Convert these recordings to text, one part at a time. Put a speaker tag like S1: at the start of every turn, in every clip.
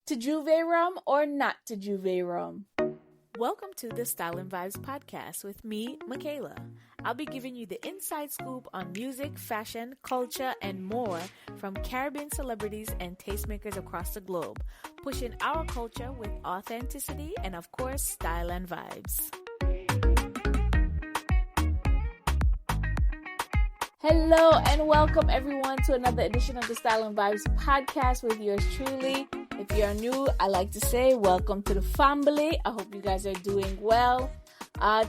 S1: To Juve rum or not to Juve rum? Welcome to the Style and Vibes podcast with me, Michaela. I'll be giving you the inside scoop on music, fashion, culture, and more from Caribbean celebrities and tastemakers across the globe, pushing our culture with authenticity and, of course, style and vibes. Hello and welcome everyone to another edition of the Style and Vibes podcast with yours truly. If you're new, I like to say welcome to the family. I hope you guys are doing well.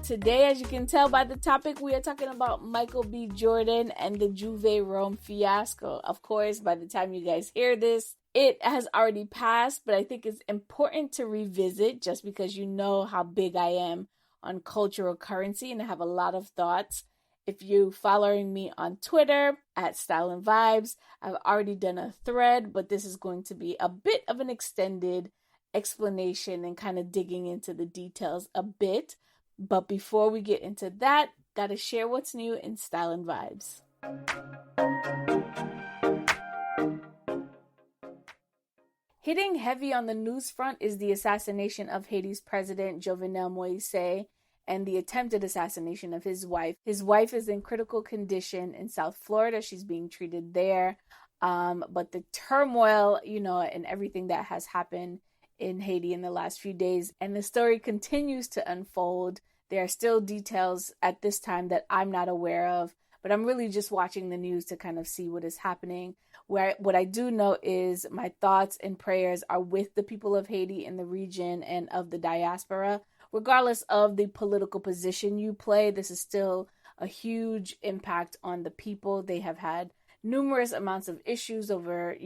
S1: Today, as you can tell by the topic, we are talking about Michael B. Jordan and the Juve Rome fiasco. Of course, by the time you guys hear this, it has already passed, but I think it's important to revisit just because you know how big I am on cultural currency and I have a lot of thoughts. If you're following me on Twitter at Style and Vibes, I've already done a thread, but this is going to be a bit of an extended explanation and kind of digging into the details a bit. But before we get into that, gotta share what's new in Style and Vibes. Hitting heavy on the news front is the assassination of Haiti's president, Jovenel Moïse, and the attempted assassination of his wife. His wife is in critical condition in South Florida. She's being treated there. But the turmoil, and everything that has happened in Haiti in the last few days, and the story continues to unfold. There are still details at this time that I'm not aware of, but I'm really just watching the news to kind of see what is happening. What I do know is my thoughts and prayers are with the people of Haiti in the region and of the diaspora. Regardless of the political position you play, this is still a huge impact on the people. They have had numerous amounts of issues over,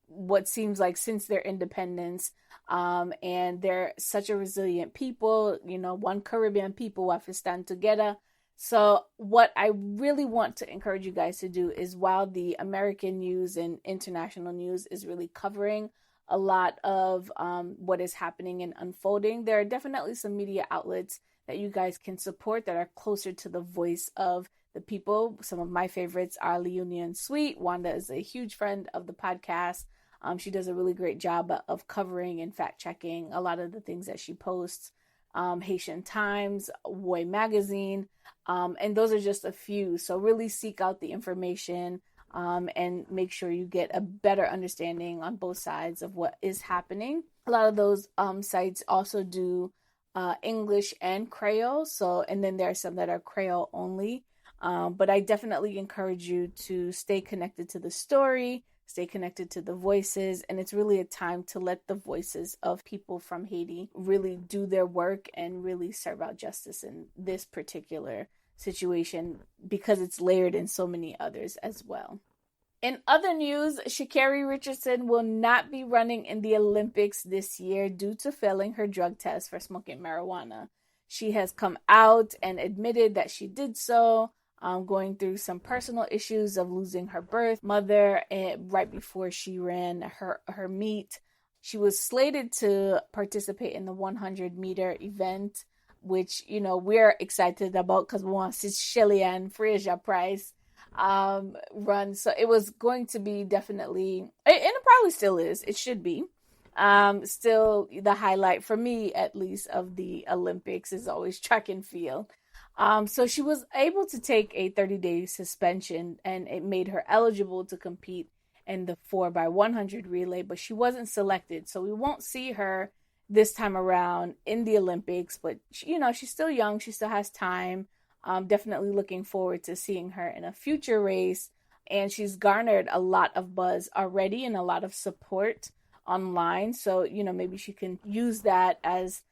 S1: what seems like since their independence. And they're such a resilient people, one Caribbean people who have to stand together. So what I really want to encourage you guys to do is while the American news and international news is really covering a lot of what is happening and unfolding, there are definitely some media outlets that you guys can support that are closer to the voice of the people. Some of my favorites are Leonie and Sweet. Wanda is a huge friend of the podcast. She does a really great job of covering and fact checking a lot of the things that she posts. Haitian Times, Woy Magazine, and those are just a few. So really seek out the information and make sure you get a better understanding on both sides of what is happening. A lot of those sites also do English and Creole. And then there are some that are Creole only. But I definitely encourage you to stay connected to the story, stay connected to the voices. And it's really a time to let the voices of people from Haiti really do their work and really serve out justice in this particular situation because it's layered in so many others as well. In other news, Sha'Carri Richardson will not be running in the Olympics this year due to failing her drug test for smoking marijuana. She has come out and admitted that she did so, going through some personal issues of losing her birth mother right before she ran her meet. She was slated to participate in the 100-meter event, which, we're excited about because we want to see Shelly Ann Fraser Price run. So it was going to be definitely, and it probably still is, it should be, still the highlight for me, at least, of the Olympics is always track and field. So she was able to take a 30-day suspension and it made her eligible to compete in the 4x100 relay, but she wasn't selected. So we won't see her this time around in the Olympics, but she's still young. She still has time. Definitely looking forward to seeing her in a future race. And she's garnered a lot of buzz already and a lot of support online. So, maybe she can use that as,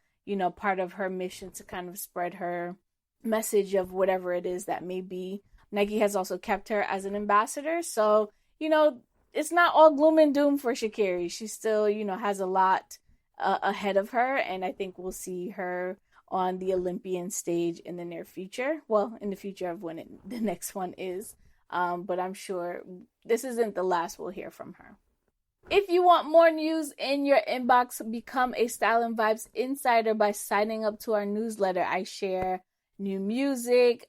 S1: part of her mission to kind of spread her message of whatever it is that may be. Nike has also kept her as an ambassador. So, it's not all gloom and doom for Sha'Carri. She still, has a lot ahead of her, and I think we'll see her on the Olympian stage in the near future. Well, in the future of when the next one is, but I'm sure this isn't the last we'll hear from her. If you want more news in your inbox, become a Style and Vibes insider by signing up to our newsletter. I share new music,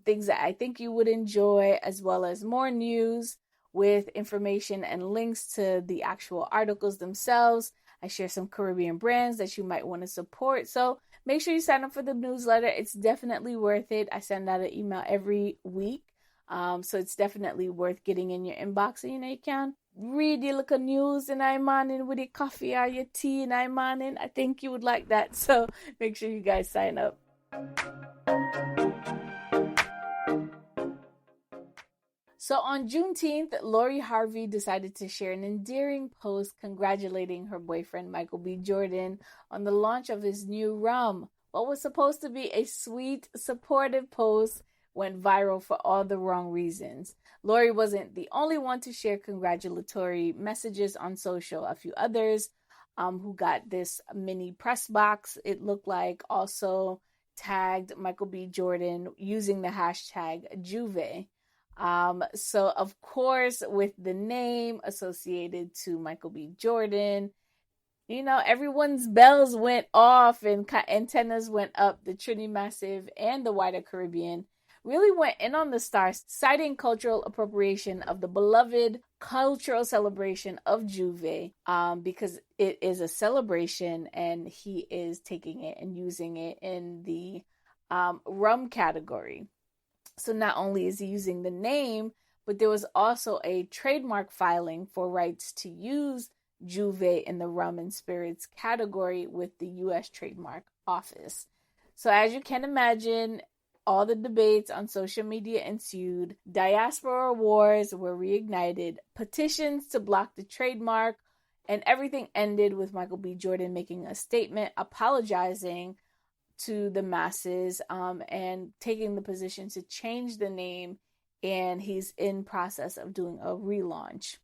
S1: things that I think you would enjoy, as well as more news with information and links to the actual articles themselves. I share some Caribbean brands that you might want to support. So make sure you sign up for the newsletter. It's definitely worth it. I send out an email every week. So it's definitely worth getting in your inbox. And you can read your little news in the morning with your coffee or your tea in the morning. I think you would like that. So make sure you guys sign up. So on Juneteenth, Lori Harvey decided to share an endearing post congratulating her boyfriend, Michael B. Jordan, on the launch of his new rum. What was supposed to be a sweet, supportive post went viral for all the wrong reasons. Lori wasn't the only one to share congratulatory messages on social. A few others who got this mini press box, it looked like, also tagged Michael B. Jordan using the hashtag Juve. So of course, with the name associated to Michael B. Jordan, everyone's bells went off and antennas went up. The Trinity Massive and the wider Caribbean really went in on the stars, citing cultural appropriation of the beloved cultural celebration of Juve, because it is a celebration and he is taking it and using it in the rum category. So not only is he using the name, but there was also a trademark filing for rights to use Juve in the rum and spirits category with the U.S. Trademark Office. So as you can imagine, all the debates on social media ensued. Diaspora wars were reignited, petitions to block the trademark, and everything ended with Michael B. Jordan making a statement apologizing to the masses and taking the position to change the name, and he's in process of doing a relaunch.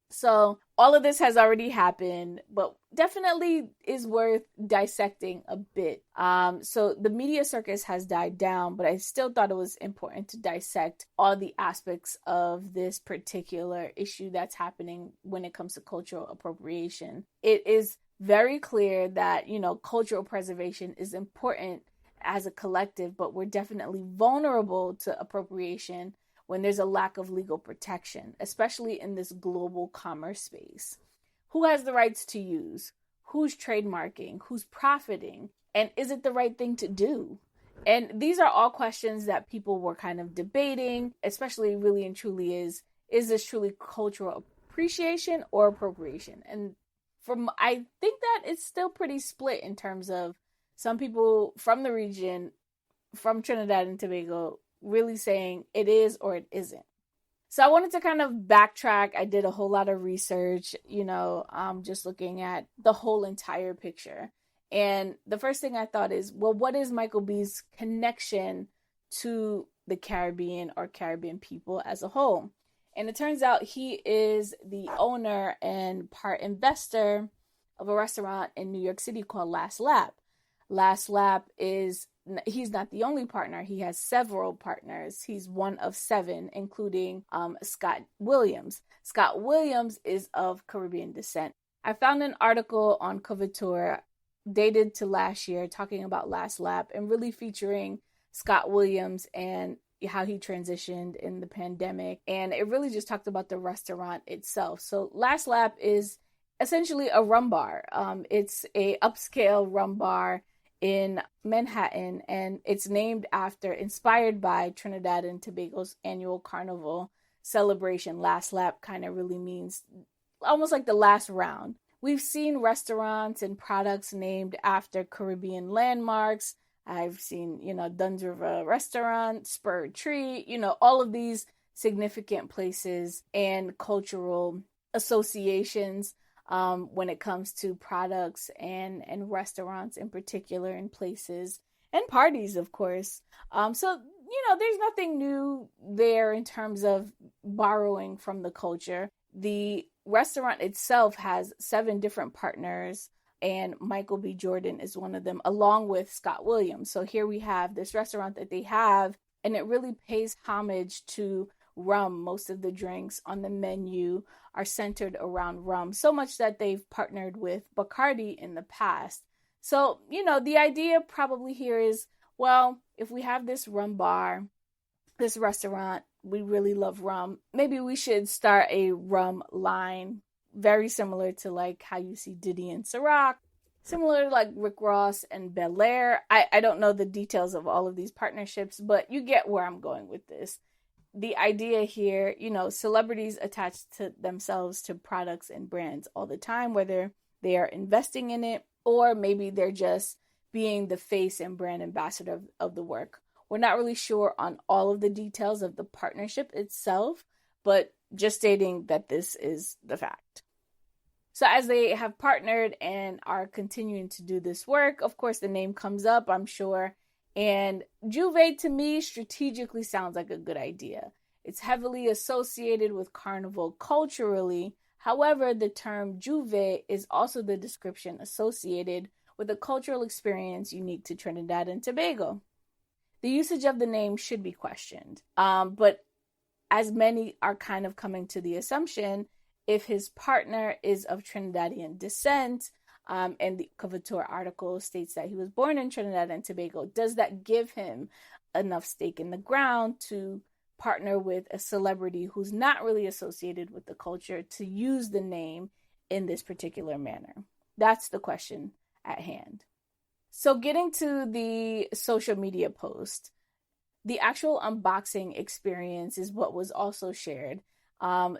S1: So all of this has already happened, but definitely is worth dissecting a bit. So the media circus has died down, but I still thought it was important to dissect all the aspects of this particular issue that's happening when it comes to cultural appropriation. It is very clear that, cultural preservation is important as a collective, but we're definitely vulnerable to appropriation when there's a lack of legal protection, especially in this global commerce space. Who has the rights to use? Who's trademarking? Who's profiting? And is it the right thing to do? And these are all questions that people were kind of debating, especially really and truly is this truly cultural appreciation or appropriation? And I think that it's still pretty split in terms of some people from the region, from Trinidad and Tobago, really saying it is or it isn't. So I wanted to kind of backtrack. I did a whole lot of research, just looking at the whole entire picture. And the first thing I thought is, well, what is Michael B's connection to the Caribbean or Caribbean people as a whole? And it turns out he is the owner and part investor of a restaurant in New York City called Last Lap. Last Lap he's not the only partner. He has several partners. He's one of 7, including Scott Williams. Scott Williams is of Caribbean descent. I found an article on Coverture dated to last year talking about Last Lap and really featuring Scott Williams and how he transitioned in the pandemic. And it really just talked about the restaurant itself. So Last Lap is essentially a rum bar. It's a upscale rum bar in Manhattan, and it's inspired by Trinidad and Tobago's annual carnival celebration. Last Lap kind of really means almost like the last round. We've seen restaurants and products named after Caribbean landmarks. I've seen, Dunn's River Restaurant, Spur Tree, all of these significant places and cultural associations when it comes to products and restaurants in particular, and places and parties, of course. So, there's nothing new there in terms of borrowing from the culture. The restaurant itself has 7 different partners, and Michael B. Jordan is one of them, along with Scott Williams. So here we have this restaurant that they have, and it really pays homage to rum. Most of the drinks on the menu are centered around rum, so much that they've partnered with Bacardi in the past. So, the idea probably here is, well, if we have this rum bar, this restaurant, we really love rum, maybe we should start a rum line very similar to like how you see Diddy and Ciroc, similar to like Rick Ross and Belaire. I don't know the details of all of these partnerships, but you get where I'm going with this. The idea here, celebrities attach to themselves to products and brands all the time, whether they are investing in it or maybe they're just being the face and brand ambassador of the work. We're not really sure on all of the details of the partnership itself, but just stating that this is the fact. So as they have partnered and are continuing to do this work, of course, the name comes up, I'm sure. And Juve, to me, strategically sounds like a good idea. It's heavily associated with Carnival culturally. However, the term Juve is also the description associated with a cultural experience unique to Trinidad and Tobago. The usage of the name should be questioned. But as many are kind of coming to the assumption, if his partner is of Trinidadian descent, and the Coverture article states that he was born in Trinidad and Tobago, does that give him enough stake in the ground to partner with a celebrity who's not really associated with the culture to use the name in this particular manner? That's the question at hand. So getting to the social media post, the actual unboxing experience is what was also shared.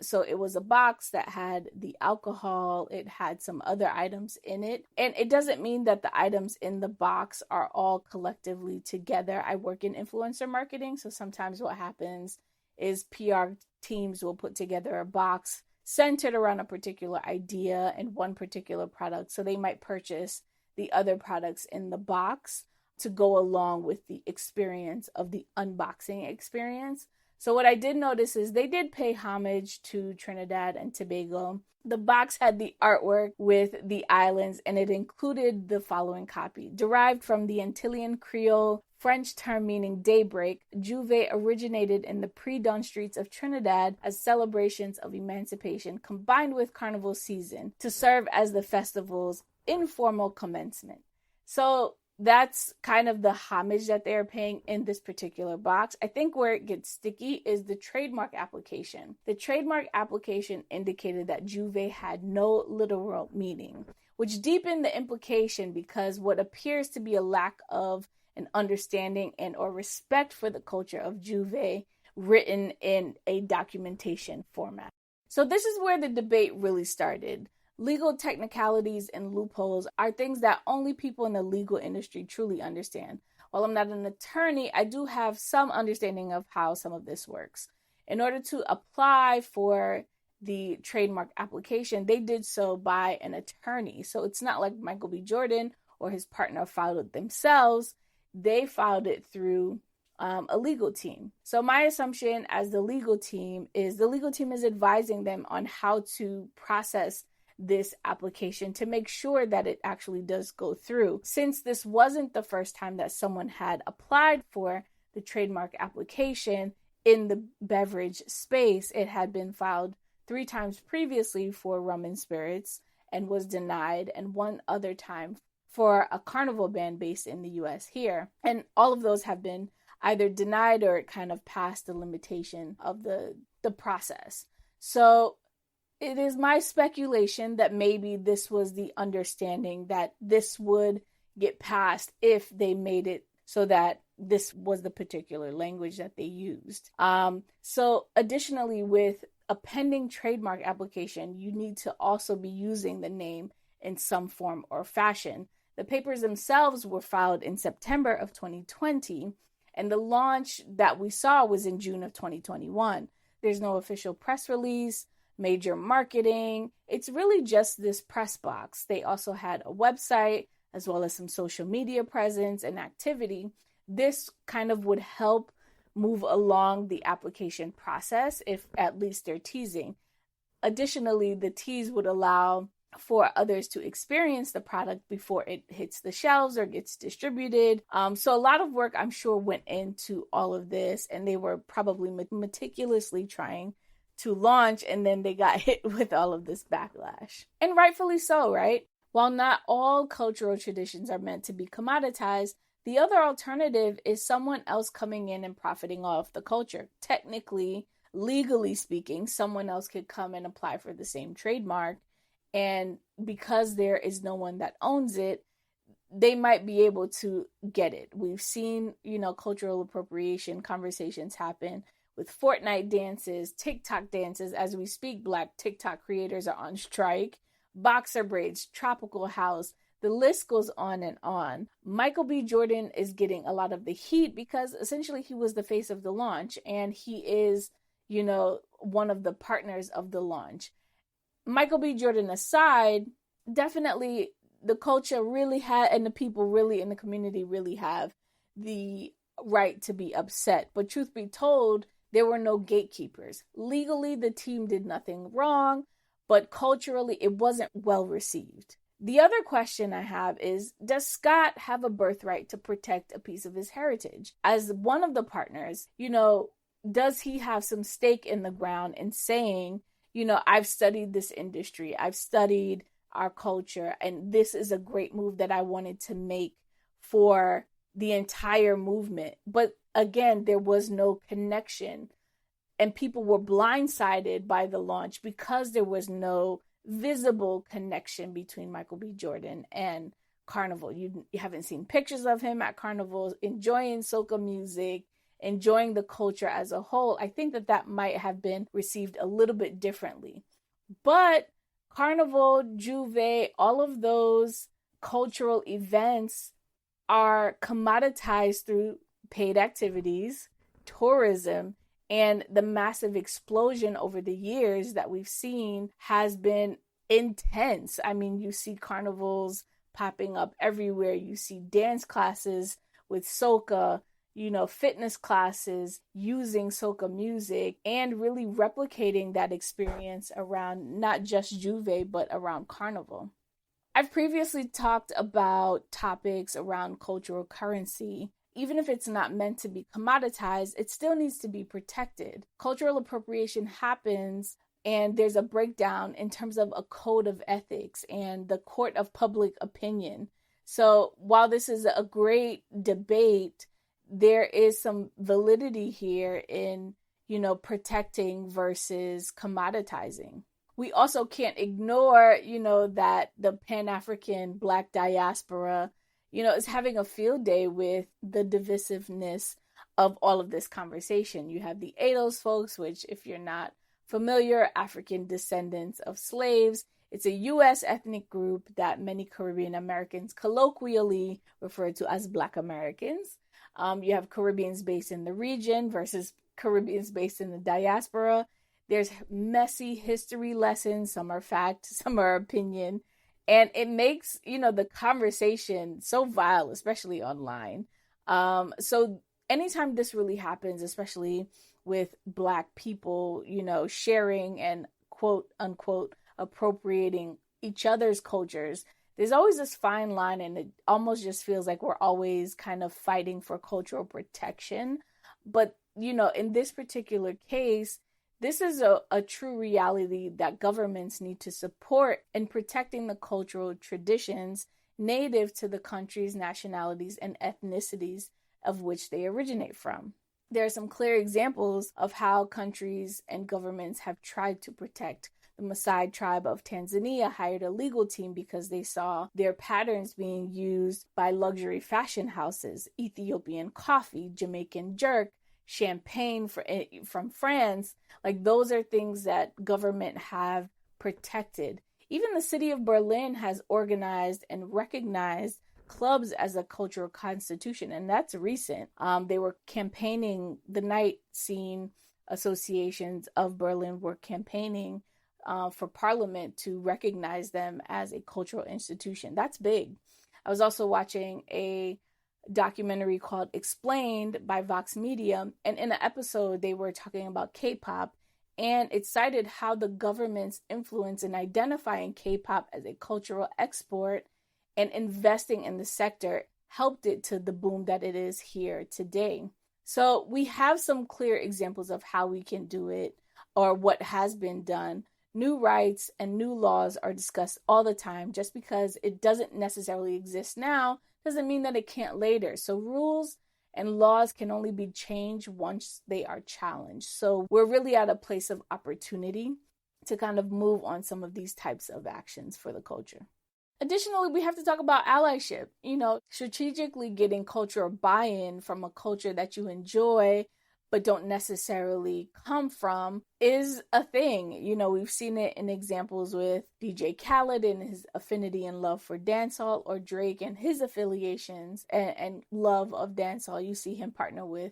S1: So it was a box that had the alcohol, it had some other items in it. And it doesn't mean that the items in the box are all collectively together. I work in influencer marketing, so sometimes what happens is PR teams will put together a box centered around a particular idea and one particular product. So they might purchase the other products in the box to go along with the experience of the unboxing experience. So what I did notice is they did pay homage to Trinidad and Tobago. The box had the artwork with the islands, and it included the following copy. Derived from the Antillean Creole French term meaning daybreak, Juve originated in the pre-dawn streets of Trinidad as celebrations of emancipation combined with carnival season to serve as the festival's informal commencement. So that's kind of the homage that they're paying in this particular box. I think where it gets sticky is the trademark application. The trademark application indicated that Juve had no literal meaning, which deepened the implication because what appears to be a lack of an understanding and or respect for the culture of Juve written in a documentation format. So this is where the debate really started. Legal technicalities and loopholes are things that only people in the legal industry truly understand. While I'm not an attorney, I do have some understanding of how some of this works. In order to apply for the trademark application, they did so by an attorney. So it's not like Michael B. Jordan or his partner filed it themselves. They filed it through a legal team. So my assumption as the legal team is advising them on how to process this application to make sure that it actually does go through. Since this wasn't the first time that someone had applied for the trademark application in the beverage space, it had been filed 3 times previously for rum and spirits and was denied, and one other time for a carnival ban based in the US here. And all of those have been either denied or it kind of passed the limitation of the process. So it is my speculation that maybe this was the understanding that this would get passed if they made it so that this was the particular language that they used. So additionally, with a pending trademark application, you need to also be using the name in some form or fashion. The papers themselves were filed in September of 2020, and the launch that we saw was in June of 2021. There's no official press release, major marketing. It's really just this press box. They also had a website as well as some social media presence and activity. This kind of would help move along the application process if at least they're teasing. Additionally, the tease would allow for others to experience the product before it hits the shelves or gets distributed. So a lot of work, I'm sure, went into all of this, and they were probably meticulously trying to launch, and then they got hit with all of this backlash. And rightfully so, right? While not all cultural traditions are meant to be commoditized, the other alternative is someone else coming in and profiting off the culture. Technically, legally speaking, someone else could come and apply for the same trademark. And because there is no one that owns it, they might be able to get it. We've seen, cultural appropriation conversations happen with Fortnite dances, TikTok dances. As we speak, Black TikTok creators are on strike. Boxer braids, tropical house, the list goes on and on. Michael B. Jordan is getting a lot of the heat because essentially he was the face of the launch, and he is, one of the partners of the launch. Michael B. Jordan aside, definitely the culture really had, and the people really in the community really have the right to be upset. But truth be told, there were no gatekeepers. Legally, the team did nothing wrong, but culturally, it wasn't well received. The other question I have is, does Scott have a birthright to protect a piece of his heritage? As one of the partners, does he have some stake in the ground in saying, I've studied this industry, I've studied our culture, and this is a great move that I wanted to make for the entire movement. But again, there was no connection, and people were blindsided by the launch because there was no visible connection between Michael B. Jordan and Carnival. You haven't seen pictures of him at Carnival enjoying soca music, enjoying the culture as a whole. I think that might have been received a little bit differently. But Carnival, Juve, all of those cultural events are commoditized through paid activities, tourism, and the massive explosion over the years that we've seen has been intense. I mean, you see carnivals popping up everywhere. You see dance classes with soca, fitness classes using soca music, and really replicating that experience around not just Juve, but around Carnival. I've previously talked about topics around cultural currency. Even if it's not meant to be commoditized, it still needs to be protected. Cultural appropriation happens, and there's a breakdown in terms of a code of ethics and the court of public opinion. So while this is a great debate, there is some validity here in, protecting versus commoditizing. We also can't ignore, that the Pan-African Black diaspora, is having a field day with the divisiveness of all of this conversation. You have the ADOS folks, which, if you're not familiar, African descendants of slaves. It's a U.S. ethnic group that many Caribbean Americans colloquially refer to as Black Americans. You have Caribbeans based in the region versus Caribbeans based in the diaspora. There's messy history lessons. Some are fact, some are opinion. And it makes, the conversation so vile, especially online. So anytime this really happens, especially with Black people, sharing and quote unquote appropriating each other's cultures, there's always this fine line, and it almost just feels like we're always kind of fighting for cultural protection. But, in this particular case, this is a true reality that governments need to support in protecting the cultural traditions native to the countries, nationalities, and ethnicities of which they originate from. There are some clear examples of how countries and governments have tried to protect. The Maasai tribe of Tanzania hired a legal team because they saw their patterns being used by luxury fashion houses. Ethiopian coffee, Jamaican jerk, champagne from France. Like, those are things that government have protected. Even the city of Berlin has organized and recognized clubs as a cultural constitution, and that's recent. They were campaigning, the night scene associations of Berlin were campaigning for parliament to recognize them as a cultural institution. That's big. I was also watching a documentary called Explained by Vox Media, and in an episode they were talking about K-pop, and it cited how the government's influence in identifying K-pop as a cultural export and investing in the sector helped it to the boom that it is here today. So we have some clear examples of how we can do it, or what has been done. New rights and new laws are discussed all the time. Just because it doesn't necessarily exist now doesn't mean that it can't later. So rules and laws can only be changed once they are challenged. So we're really at a place of opportunity to kind of move on some of these types of actions for the culture. Additionally, we have to talk about allyship. Strategically getting cultural buy-in from a culture that you enjoy but don't necessarily come from is a thing. We've seen it in examples with DJ Khaled and his affinity and love for dancehall, or Drake and his affiliations and love of dancehall. You see him partner with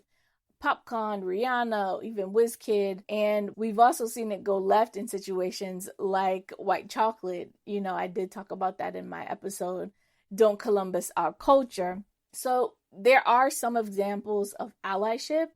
S1: Popcorn, Rihanna, even Wizkid. And we've also seen it go left in situations like White Chocolate. I did talk about that in my episode, Don't Columbus Our Culture. So there are some examples of allyship,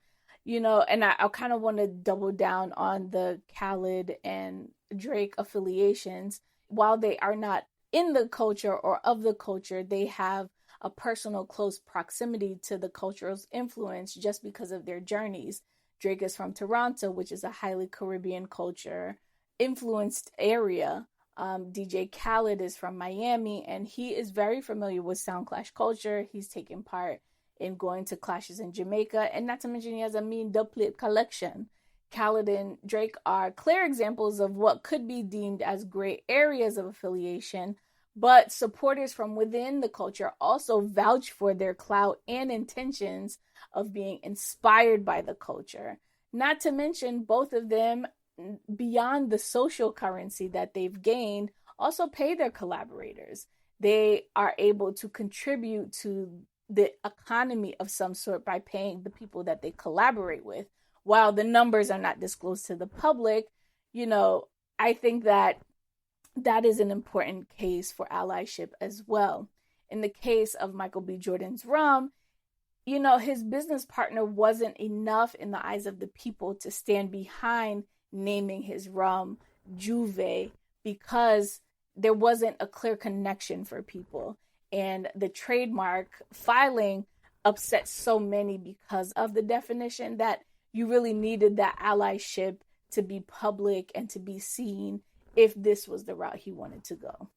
S1: and I kind of want to double down on the Khaled and Drake affiliations. While they are not in the culture or of the culture, they have a personal close proximity to the culture's influence just because of their journeys. Drake is from Toronto, which is a highly Caribbean culture influenced area. DJ Khaled is from Miami, and he is very familiar with sound clash culture. He's taken part in going to clashes in Jamaica, and not to mention he has a mean dubplate collection. Khaled and Drake are clear examples of what could be deemed as gray areas of affiliation, but supporters from within the culture also vouch for their clout and intentions of being inspired by the culture. Not to mention, both of them, beyond the social currency that they've gained, also pay their collaborators. They are able to contribute to the economy of some sort by paying the people that they collaborate with. While the numbers are not disclosed to the public, I think that is an important case for allyship as well. In the case of Michael B. Jordan's rum, his business partner wasn't enough in the eyes of the people to stand behind naming his rum Juve, because there wasn't a clear connection for people. And the trademark filing upset so many because of the definition that you really needed that allyship to be public and to be seen if this was the route he wanted to go.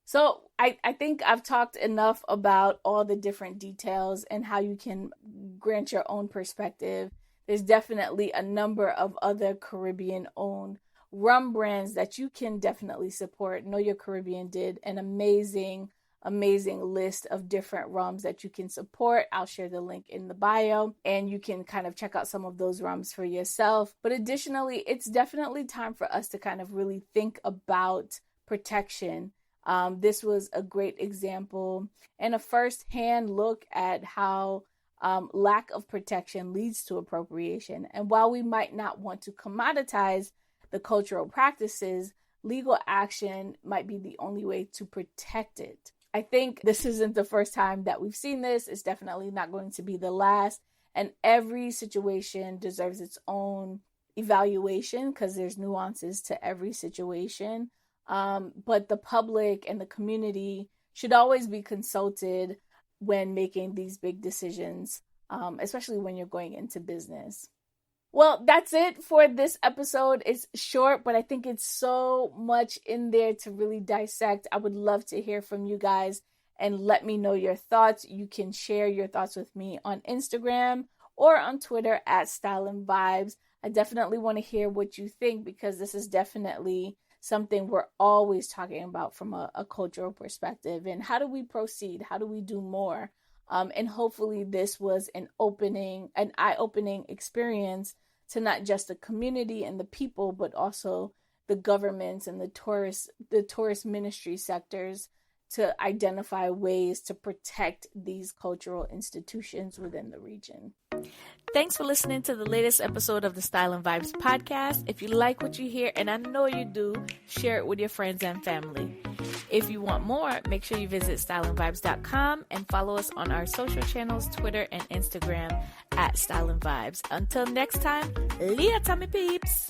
S1: So I think I've talked enough about all the different details and how you can grant your own perspective. There's definitely a number of other Caribbean-owned rum brands that you can definitely support. Know Your Caribbean did an amazing list of different rums that you can support. I'll share the link in the bio, and you can kind of check out some of those rums for yourself. But additionally, it's definitely time for us to kind of really think about protection. This was a great example and a first-hand look at how lack of protection leads to appropriation. And while we might not want to commoditize the cultural practices, legal action might be the only way to protect it. I think this isn't the first time that we've seen this. It's definitely not going to be the last. And every situation deserves its own evaluation because there's nuances to every situation. But the public and the community should always be consulted when making these big decisions, especially when you're going into business. Well, that's it for this episode. It's short, but I think it's so much in there to really dissect. I would love to hear from you guys and let me know your thoughts. You can share your thoughts with me on Instagram or on Twitter at Style and Vibes. I definitely want to hear what you think because this is definitely something we're always talking about from a cultural perspective. And how do we proceed? How do we do more? And hopefully this was an eye-opening experience to not just the community and the people, but also the governments and the tourist ministry sectors to identify ways to protect these cultural institutions within the region. Thanks for listening to the latest episode of the Style and Vibes podcast. If you like what you hear, and I know you do, share it with your friends and family. If you want more, make sure you visit styleandvibes.com and follow us on our social channels, Twitter and Instagram at Style and Vibes. Until next time, liata me peeps!